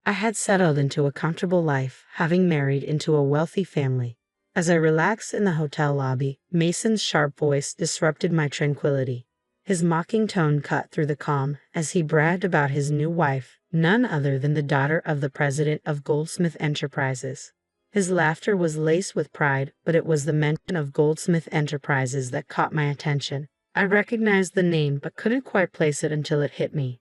I had settled into a comfortable life, having married into a wealthy family. As I relaxed in the hotel lobby, Mason's sharp voice disrupted my tranquility. His mocking tone cut through the calm as he bragged about his new wife, none other than the daughter of the president of Goldsmith Enterprises. His laughter was laced with pride, but it was the mention of Goldsmith Enterprises that caught my attention. I recognized the name but couldn't quite place it until it hit me.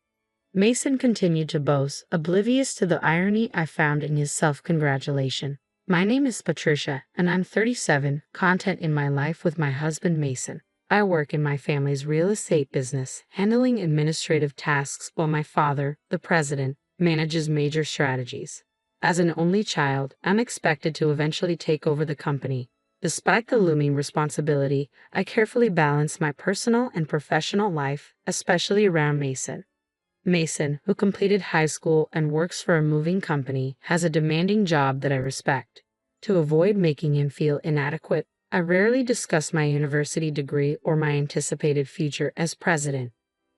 Mason continued to boast, oblivious to the irony I found in his self-congratulation. My name is Patricia, and I'm 37, content in my life with my husband Mason. I work in my family's real estate business, handling administrative tasks while my father, the president, manages major strategies. As an only child, I'm expected to eventually take over the company. Despite the looming responsibility, I carefully balance my personal and professional life, especially around Mason. Mason, who completed high school and works for a moving company, has a demanding job that I respect. To avoid making him feel inadequate, I rarely discuss my university degree or my anticipated future as president.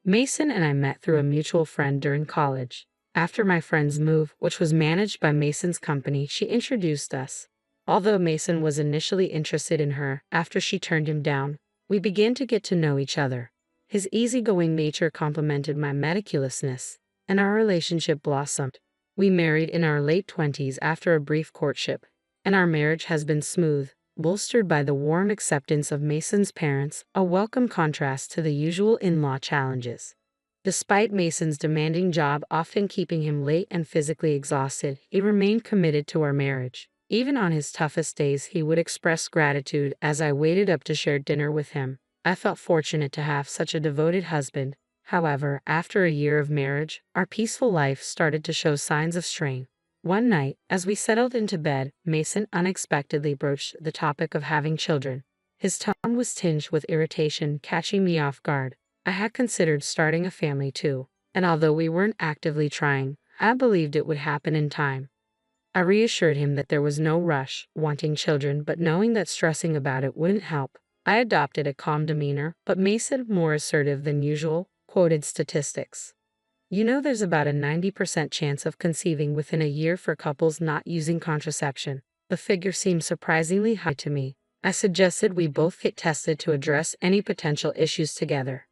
Mason and I met through a mutual friend during college. After my friend's move, which was managed by Mason's company, she introduced us. Although Mason was initially interested in her, after she turned him down, we began to get to know each other. His easygoing nature complemented my meticulousness, and our relationship blossomed. We married in our late 20s after a brief courtship, and our marriage has been smooth, bolstered by the warm acceptance of Mason's parents, a welcome contrast to the usual in-law challenges. Despite Mason's demanding job often keeping him late and physically exhausted, he remained committed to our marriage. Even on his toughest days, he would express gratitude as I waited up to share dinner with him. I felt fortunate to have such a devoted husband. However, after a year of marriage, our peaceful life started to show signs of strain. One night, as we settled into bed, Mason unexpectedly broached the topic of having children. His tone was tinged with irritation, catching me off guard. I had considered starting a family too, and although we weren't actively trying, I believed it would happen in time. I reassured him that there was no rush, wanting children, but knowing that stressing about it wouldn't help. I adopted a calm demeanor, but Mason, more assertive than usual, quoted statistics. You know, there's about a 90% chance of conceiving within a year for couples not using contraception. The figure seemed surprisingly high to me. I suggested we both get tested to address any potential issues together.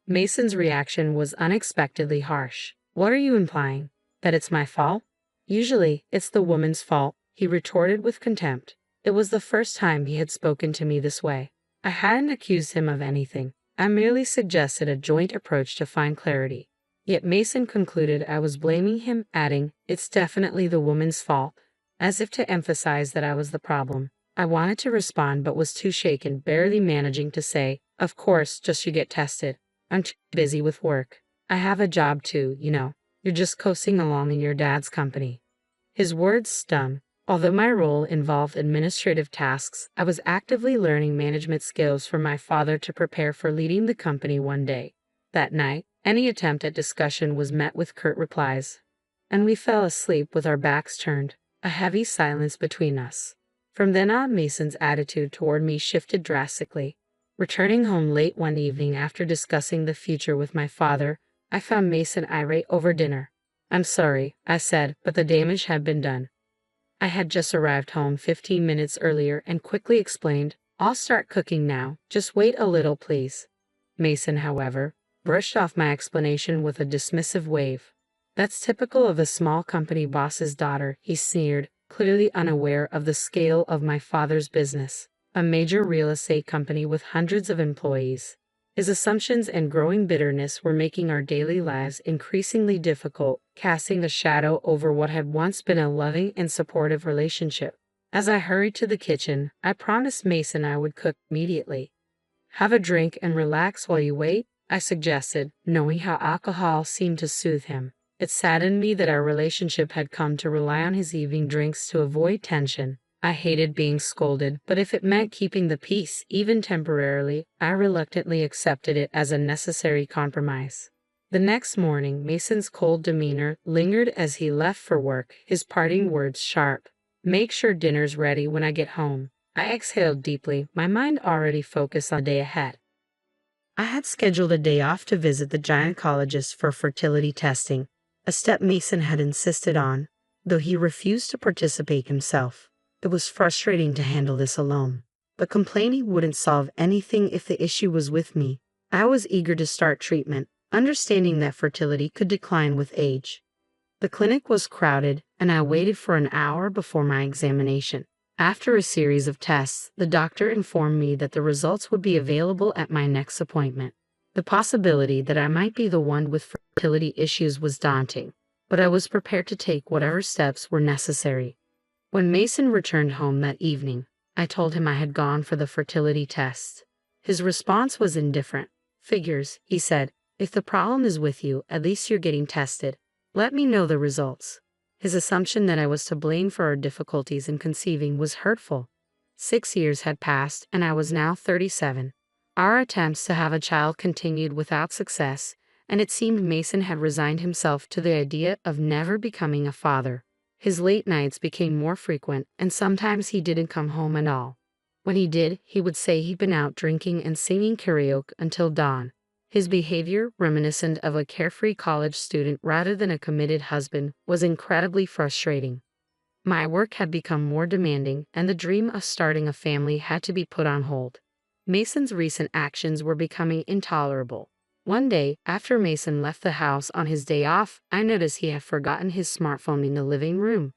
Mason's reaction was unexpectedly harsh. What are you implying? That it's my fault? Usually, it's the woman's fault, he retorted with contempt. It was the first time he had spoken to me this way. I hadn't accused him of anything. I merely suggested a joint approach to find clarity. Yet Mason concluded I was blaming him, adding, "It's definitely the woman's fault," as if to emphasize that I was the problem. I wanted to respond but was too shaken, barely managing to say, "Of course, just you get tested. I'm too busy with work. I have a job too, you know. You're just coasting along in your dad's company." His words stung. Although my role involved administrative tasks, I was actively learning management skills from my father to prepare for leading the company one day. That night, any attempt at discussion was met with curt replies, and we fell asleep with our backs turned, a heavy silence between us. From then on, Mason's attitude toward me shifted drastically. Returning home late one evening after discussing the future with my father, I found Mason irate over dinner. "I'm sorry," I said, but the damage had been done. I had just arrived home 15 minutes earlier and quickly explained, "I'll start cooking now, just wait a little please." Mason, however, brushed off my explanation with a dismissive wave. "That's typical of a small company boss's daughter," he sneered, clearly unaware of the scale of my father's business, a major real estate company with hundreds of employees. His assumptions and growing bitterness were making our daily lives increasingly difficult, casting a shadow over what had once been a loving and supportive relationship. As I hurried to the kitchen, I promised Mason I would cook immediately. "Have a drink and relax while you wait," I suggested, knowing how alcohol seemed to soothe him. It saddened me that our relationship had come to rely on his evening drinks to avoid tension. I hated being scolded, but if it meant keeping the peace, even temporarily, I reluctantly accepted it as a necessary compromise. The next morning, Mason's cold demeanor lingered as he left for work, his parting words sharp. "Make sure dinner's ready when I get home." I exhaled deeply, my mind already focused on the day ahead. I had scheduled a day off to visit the gynecologist for fertility testing, a step Mason had insisted on. though he refused to participate himself. It was frustrating to handle this alone. But complaining wouldn't solve anything if the issue was with me. I was eager to start treatment, understanding that fertility could decline with age. The clinic was crowded, and I waited for an hour before my examination. After a series of tests, the doctor informed me that the results would be available at my next appointment. The possibility that I might be the one with fertility issues was daunting, but I was prepared to take whatever steps were necessary. When Mason returned home that evening, I told him I had gone for the fertility test. His response was indifferent. "Figures," he said. "If the problem is with you, at least you're getting tested. Let me know the results." His assumption that I was to blame for our difficulties in conceiving was hurtful. 6 years had passed, and I was now 37. Our attempts to have a child continued without success, and it seemed Mason had resigned himself to the idea of never becoming a father. His late nights became more frequent, and sometimes he didn't come home at all. When he did, he would say he'd been out drinking and singing karaoke until dawn. His behavior, reminiscent of a carefree college student rather than a committed husband, was incredibly frustrating. My work had become more demanding, and the dream of starting a family had to be put on hold. Mason's recent actions were becoming intolerable. One day, after Mason left the house on his day off, I noticed he had forgotten his smartphone in the living room.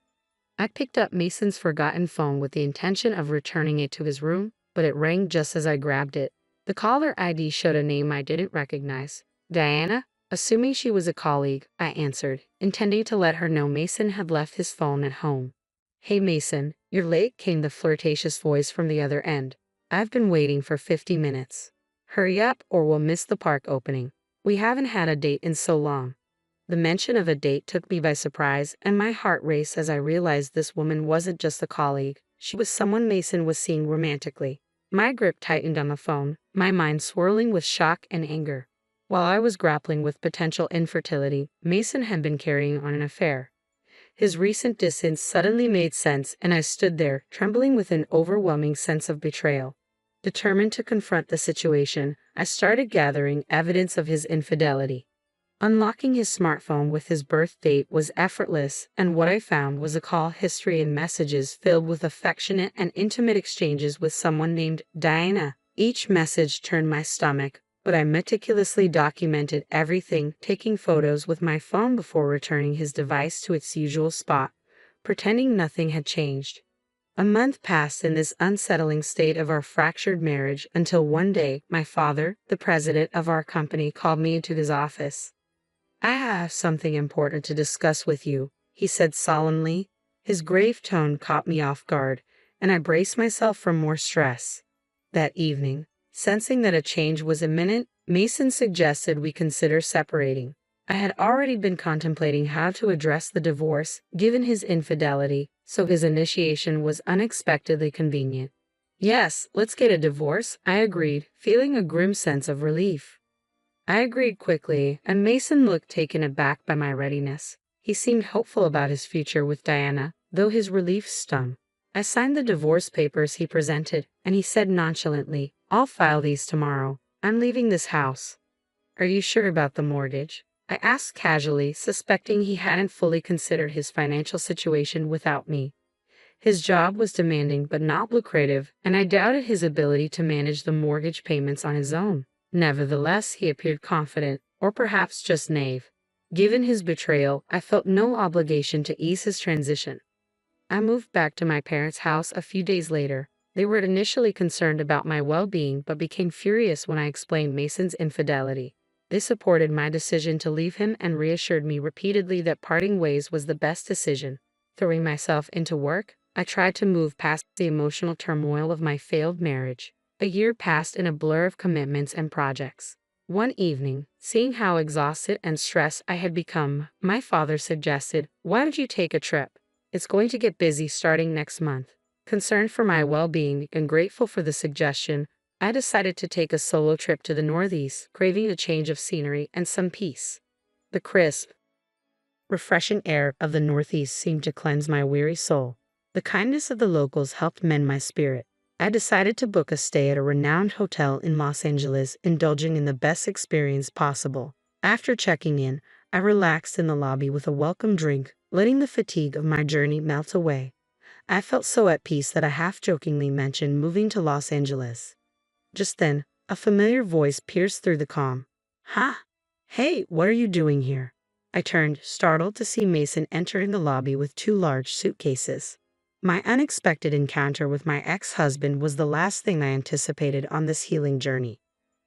I picked up Mason's forgotten phone with the intention of returning it to his room, but it rang just as I grabbed it. The caller ID showed a name I didn't recognize. "Diana?" Assuming she was a colleague, I answered, intending to let her know Mason had left his phone at home. "Hey Mason, you're late," came the flirtatious voice from the other end. "I've been waiting for 50 minutes. Hurry up or we'll miss the park opening. We haven't had a date in so long." The mention of a date took me by surprise, and my heart raced as I realized this woman wasn't just a colleague. She was someone Mason was seeing romantically. My grip tightened on the phone, my mind swirling with shock and anger. While I was grappling with potential infertility, Mason had been carrying on an affair. His recent distance suddenly made sense, and I stood there, trembling with an overwhelming sense of betrayal. Determined to confront the situation, I started gathering evidence of his infidelity. Unlocking his smartphone with his birth date was effortless, and what I found was a call history and messages filled with affectionate and intimate exchanges with someone named Diana. Each message turned my stomach, but I meticulously documented everything, taking photos with my phone before returning his device to its usual spot, pretending nothing had changed. A month passed in this unsettling state of our fractured marriage until one day my father, the president of our company, called me into his office. "I have something important to discuss with you," he said solemnly. His grave tone caught me off guard, and I braced myself for more stress. That evening, sensing that a change was imminent, Mason suggested we consider separating. I had already been contemplating how to address the divorce, given his infidelity, so his initiation was unexpectedly convenient. "Yes, let's get a divorce," I agreed, feeling a grim sense of relief. I agreed quickly, and Mason looked taken aback by my readiness. He seemed hopeful about his future with Diana, though his relief stung. I signed the divorce papers he presented, and he said nonchalantly, "I'll file these tomorrow. I'm leaving this house." "Are you sure about the mortgage?" I asked casually, suspecting he hadn't fully considered his financial situation without me. His job was demanding but not lucrative, and I doubted his ability to manage the mortgage payments on his own. Nevertheless, he appeared confident, or perhaps just naive. Given his betrayal, I felt no obligation to ease his transition. I moved back to my parents' house a few days later. They were initially concerned about my well-being but became furious when I explained Mason's infidelity. They supported my decision to leave him and reassured me repeatedly that parting ways was the best decision. Throwing myself into work, I tried to move past the emotional turmoil of my failed marriage. A year passed in a blur of commitments and projects. One evening, seeing how exhausted and stressed I had become, my father suggested, "Why don't you take a trip? It's going to get busy starting next month." Concerned for my well-being and grateful for the suggestion, I decided to take a solo trip to the Northeast, craving a change of scenery and some peace. The crisp, refreshing air of the Northeast seemed to cleanse my weary soul. The kindness of the locals helped mend my spirit. I decided to book a stay at a renowned hotel in Los Angeles, indulging in the best experience possible. After checking in, I relaxed in the lobby with a welcome drink, letting the fatigue of my journey melt away. I felt so at peace that I half-jokingly mentioned moving to Los Angeles. Just then, a familiar voice pierced through the calm. "Huh? Hey, what are you doing here?" I turned, startled to see Mason entering the lobby with two large suitcases. My unexpected encounter with my ex-husband was the last thing I anticipated on this healing journey.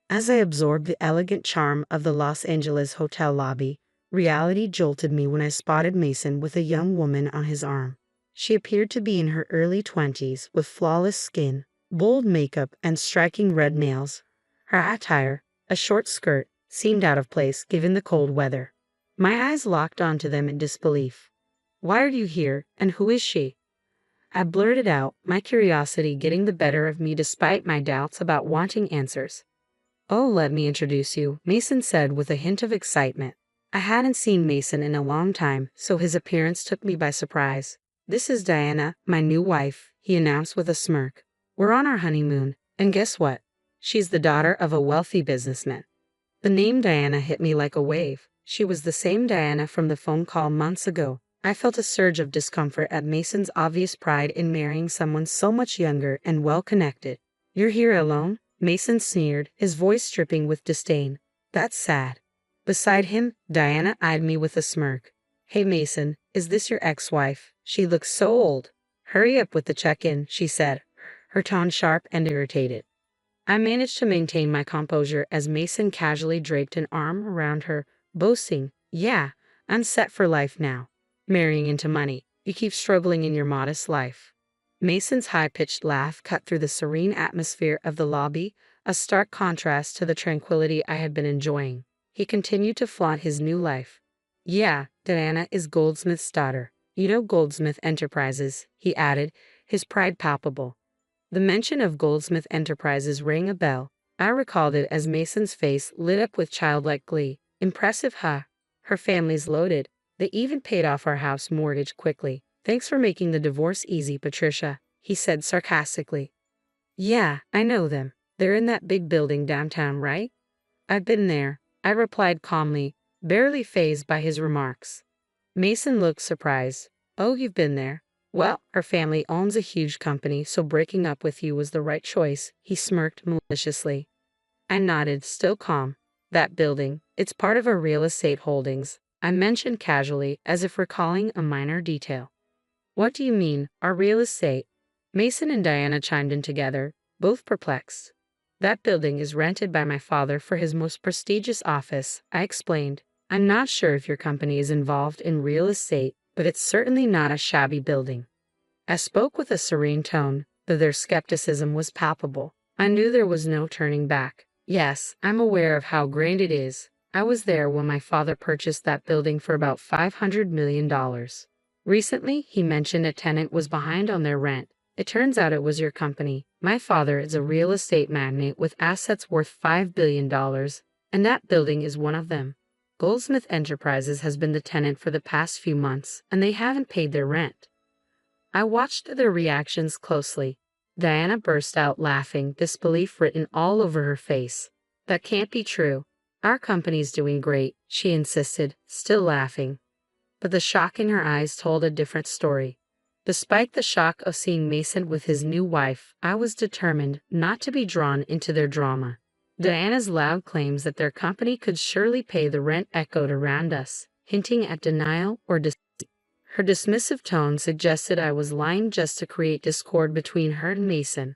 As I absorbed the elegant charm of the Los Angeles hotel lobby, reality jolted me when I spotted Mason with a young woman on his arm. She appeared to be in her early 20s with flawless skin, bold makeup, and striking red nails. Her attire, a short skirt, seemed out of place given the cold weather. My eyes locked onto them in disbelief. "Why are you here, and who is she?" I blurted out, my curiosity getting the better of me despite my doubts about wanting answers. "Oh, let me introduce you," Mason said with a hint of excitement. I hadn't seen Mason in a long time, so his appearance took me by surprise. "This is Diana, my new wife," he announced with a smirk. "We're on our honeymoon, and guess what? She's the daughter of a wealthy businessman." The name Diana hit me like a wave. She was the same Diana from the phone call months ago. I felt a surge of discomfort at Mason's obvious pride in marrying someone so much younger and well-connected. "You're here alone?" Mason sneered, his voice dripping with disdain. "That's sad." Beside him, Diana eyed me with a smirk. "Hey Mason, is this your ex-wife? She looks so old." "Hurry up with the check-in," she said, her tone sharp and irritated. I managed to maintain my composure as Mason casually draped an arm around her, boasting, "Yeah, I'm set for life now. Marrying into money. You keep struggling in your modest life." Mason's high-pitched laugh cut through the serene atmosphere of the lobby, a stark contrast to the tranquility I had been enjoying. He continued to flaunt his new life. "Yeah, Diana is Goldsmith's daughter. You know Goldsmith Enterprises," he added, his pride palpable. The mention of Goldsmith Enterprises rang a bell. I recalled it as Mason's face lit up with childlike glee. "Impressive, huh? Her family's loaded. They even paid off our house mortgage quickly. Thanks for making the divorce easy, Patricia," he said sarcastically. "Yeah, I know them. They're in that big building downtown, right?" "I've been there," I replied calmly, barely fazed by his remarks. Mason looked surprised. "Oh, you've been there? Well, her family owns a huge company, so breaking up with you was the right choice," he smirked maliciously. I nodded, still calm. "That building, it's part of our real estate holdings," I mentioned casually, as if recalling a minor detail. "What do you mean, our real estate?" Mason and Diana chimed in together, both perplexed. "That building is rented by my father for his most prestigious office," I explained. "I'm not sure if your company is involved in real estate, but it's certainly not a shabby building." I spoke with a serene tone, though their skepticism was palpable. I knew there was no turning back. "Yes, I'm aware of how grand it is. I was there when my father purchased that building for about $500 million. Recently, he mentioned a tenant was behind on their rent. It turns out it was your company. My father is a real estate magnate with assets worth $5 billion, and that building is one of them. Goldsmith Enterprises has been the tenant for the past few months, and they haven't paid their rent." I watched their reactions closely. Diana burst out laughing, disbelief written all over her face. "That can't be true. Our company's doing great," she insisted, still laughing. But the shock in her eyes told a different story. Despite the shock of seeing Mason with his new wife, I was determined not to be drawn into their drama. Diana's loud claims that their company could surely pay the rent echoed around us, hinting at denial or deceit. Her dismissive tone suggested I was lying just to create discord between her and Mason.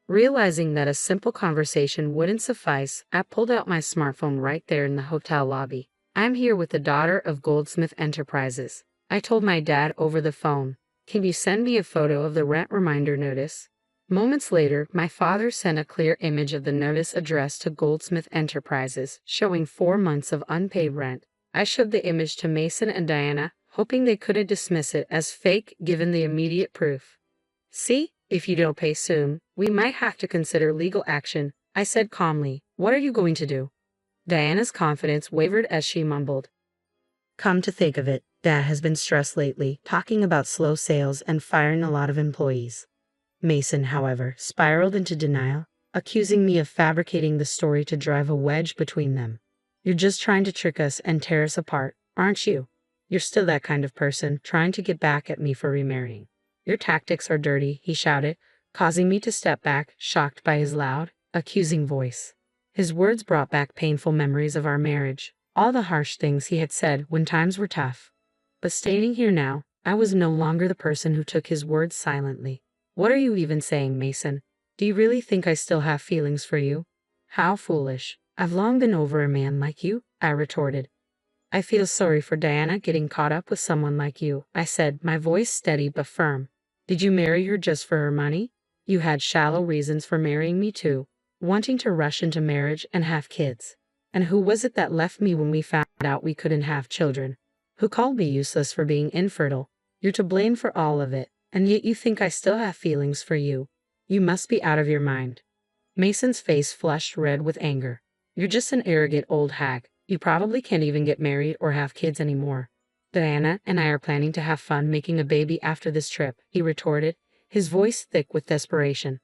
Realizing that a simple conversation wouldn't suffice, I pulled out my smartphone right there in the hotel lobby. "I'm here with the daughter of Goldsmith Enterprises," I told my dad over the phone. "Can you send me a photo of the rent reminder notice?" Moments later, my father sent a clear image of the notice addressed to Goldsmith Enterprises, showing 4 months of unpaid rent. I showed the image to Mason and Diana, hoping they couldn't dismiss it as fake given the immediate proof. "See, if you don't pay soon, we might have to consider legal action," I said calmly. "What are you going to do?" Diana's confidence wavered as she mumbled, "Come to think of it, Dad has been stressed lately, talking about slow sales and firing a lot of employees." Mason, however, spiraled into denial, accusing me of fabricating the story to drive a wedge between them. "You're just trying to trick us and tear us apart, aren't you?" You're still that kind of person, trying to get back at me for remarrying. Your tactics are dirty, he shouted, causing me to step back, shocked by his loud, accusing voice. His words brought back painful memories of our marriage, all the harsh things he had said when times were tough. But standing here now, I was no longer the person who took his words silently. What are you even saying, Mason? Do you really think I still have feelings for you? How foolish. I've long been over a man like you, I retorted. I feel sorry for Diana getting caught up with someone like you, I said, my voice steady but firm. Did you marry her just for her money? You had shallow reasons for marrying me too, wanting to rush into marriage and have kids. And who was it that left me when we found out we couldn't have children? Who called me useless for being infertile? You're to blame for all of it, and yet you think I still have feelings for you. You must be out of your mind. Mason's face flushed red with anger. You're just an arrogant old hag. You probably can't even get married or have kids anymore. Diana and I are planning to have fun making a baby after this trip, he retorted, his voice thick with desperation.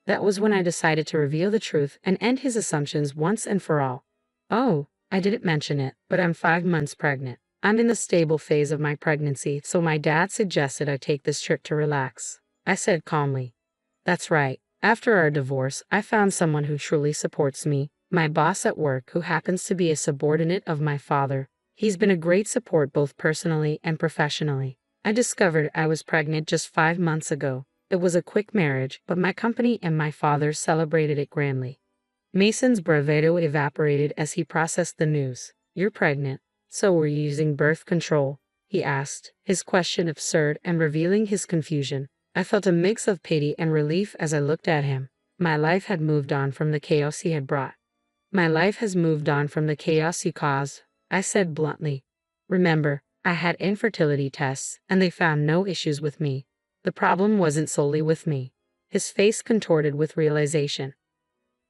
That was when I decided to reveal the truth and end his assumptions once and for all. Oh, I didn't mention it, but I'm 5 months pregnant. I'm in the stable phase of my pregnancy, so my dad suggested I take this trip to relax. I said calmly. That's right. After our divorce, I found someone who truly supports me, my boss at work who happens to be a subordinate of my father. He's been a great support both personally and professionally. I discovered I was pregnant just 5 months ago. It was a quick marriage, but my company and my father celebrated it grandly. Mason's bravado evaporated as he processed the news. You're pregnant. So were you using birth control? He asked, his question absurd and revealing his confusion. I felt a mix of pity and relief as I looked at him. My life had moved on from the chaos he had brought. My life has moved on from the chaos you caused, I said bluntly. Remember, I had infertility tests, and they found no issues with me. The problem wasn't solely with me. His face contorted with realization.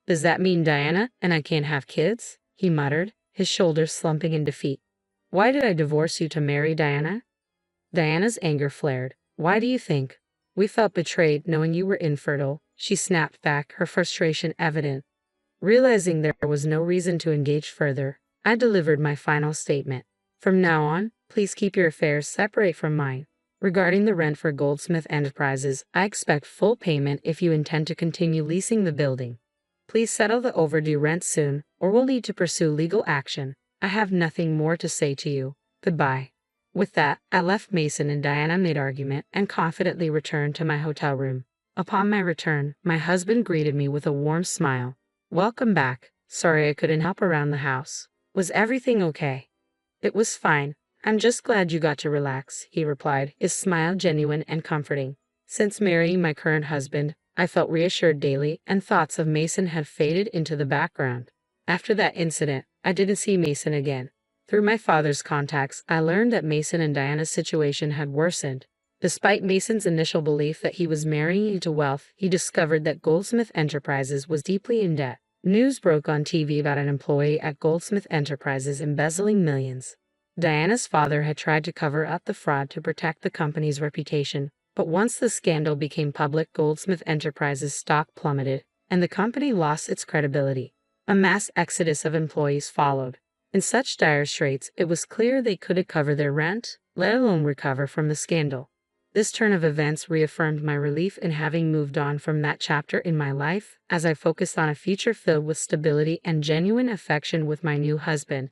Does that mean Diana and I can't have kids? He muttered, his shoulders slumping in defeat. Why did I divorce you to marry Diana? Diana's anger flared. Why do you think? We felt betrayed knowing you were infertile, she snapped back, her frustration evident. Realizing there was no reason to engage further, I delivered my final statement. From now on, please keep your affairs separate from mine. Regarding the rent for Goldsmith Enterprises, I expect full payment if you intend to continue leasing the building. Please settle the overdue rent soon, or we'll need to pursue legal action. I have nothing more to say to you. Goodbye. With that, I left Mason and Diana mid-argument and confidently returned to my hotel room. Upon my return, my husband greeted me with a warm smile. Welcome back. Sorry I couldn't help around the house. Was everything okay? It was fine. I'm just glad you got to relax, he replied, his smile genuine and comforting. Since marrying my current husband, I felt reassured daily, and thoughts of Mason had faded into the background. After that incident, I didn't see Mason again. Through my father's contacts, I learned that Mason and Diana's situation had worsened. Despite Mason's initial belief that he was marrying into wealth, he discovered that Goldsmith Enterprises was deeply in debt. News broke on TV about an employee at Goldsmith Enterprises embezzling millions. Diana's father had tried to cover up the fraud to protect the company's reputation, but once the scandal became public, Goldsmith Enterprises' stock plummeted, and the company lost its credibility. A mass exodus of employees followed. In such dire straits, it was clear they couldn't cover their rent, let alone recover from the scandal. This turn of events reaffirmed my relief in having moved on from that chapter in my life, as I focused on a future filled with stability and genuine affection with my new husband.